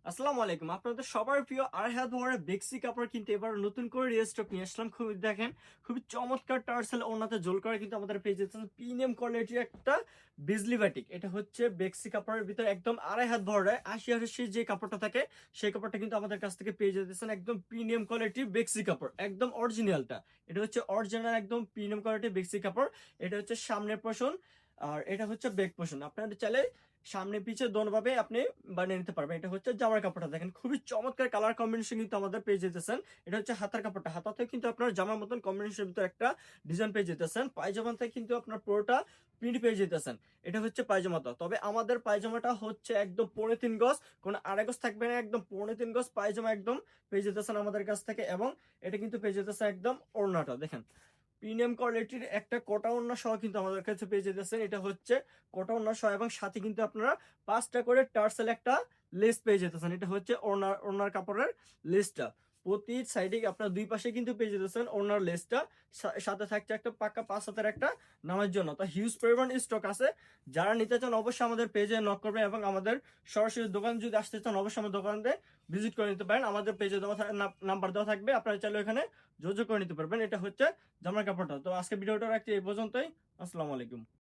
আসসালামু আলাইকুম। আপনাদের সবার প্রিয় আরহাদ ওয়ারের বেক্সি কাপড় কিন্তু এবার নতুন করে রিস্টক নিয়ে আসলাম। দেখেন খুবই চমৎকার টার্সেল ওড়নাতে জোল করে কিন্তু আমাদের পেয়ে যাচ্ছেন প্রিমিয়াম কোয়ালিটির একটা বিজলি বাটিক। এটা হচ্ছে বেক্সি কাপড়ের ভিতরে একদম আড়াই হাত ভরায় ৮০ যে কাপড়টা থাকে সেই কাপড়টা কিন্তু আমাদের কাছ থেকে পেয়ে যেতেছেন একদম প্রিমিয়াম কোয়ালিটির বেক্সি কাপড়, একদম অরিজিনালটা। এটা হচ্ছে অরিজিনাল একদম প্রিমিয়াম কোয়ালিটির বেক্সি কাপড়। এটা হচ্ছে সামনের পোষণ আর এটা হচ্ছে ব্যাক পোষণ। আপনারা চাইলে সামনে পিছে দোনোভাবে আপনি বানিয়ে নিতে পারবেন। এটা হচ্ছে জামার কাপড়টা, দেখেন খুবই চমৎকার কালার কম্বিনেশন কিন্তু আমাদের পেয়ে যেতেছেন। এটা হচ্ছে হাতার কাপড়টা, হাতাতে কিন্তু আপনার জামার মতন কম্বিনেশনের ভিতরে একটা ডিজাইন পেয়ে যেতেছেন। পায়জামাতে কিন্তু আপনার পুরোটা প্রিন্ট পেয়ে যেতেছেন। এটা হচ্ছে পায়জামাটা, তবে আমাদের পায়জামাটা হচ্ছে একদম 3.5 গজ, কোনো আড়াই গজ থাকবে না, একদম 3.5 গজ পায়জামা একদম পেয়ে যেতেছেন আমাদের কাছ থেকে। এবং এটা কিন্তু পেয়ে যেতেছে একদম ওড়নাটা দেখেন প্রিমিয়াম কোয়ালিটির একটা কোটা ওড়না সহ কিন্তু আমাদের কাছে পেয়ে যেতেছেন। এটা হচ্ছে কোটা ওড়না সহ এবং সাথে কিন্তু আপনারা 5টা করে টার্সেল একটা লেস পেয়ে যেতেছেন। এটা হচ্ছে ওড়নার কাপড়ের লেসটা। প্রতি সাইডে আপনার দুই পাশে কিন্তু পেয়ে যেতেছেন ওড়নার লেসটা। সাথে থাকছে একটা পাক্কা 5 হাতের একটা নামার জন্য। তো হিউজ পরিমাণ স্টক আছে। যারা নিতে চান অবশ্যই আমাদের পেজে নক করবেন এবং আমাদের সরাসরি দোকান যদি আসতে চান অবশ্যই আমাদের দোকানে ভিজিট করে নিতে পারেন। আমাদের পেজে দেওয়া নাম্বার দেওয়া থাকবে, আপনারা চাইলে এখানে যোগাযোগ করে নিতে পারবেন। এটা হচ্ছে জামার কাপড়টা। তো আজকে ভিডিওটা রাখছি এই পর্যন্তই। আসসালামু আলাইকুম।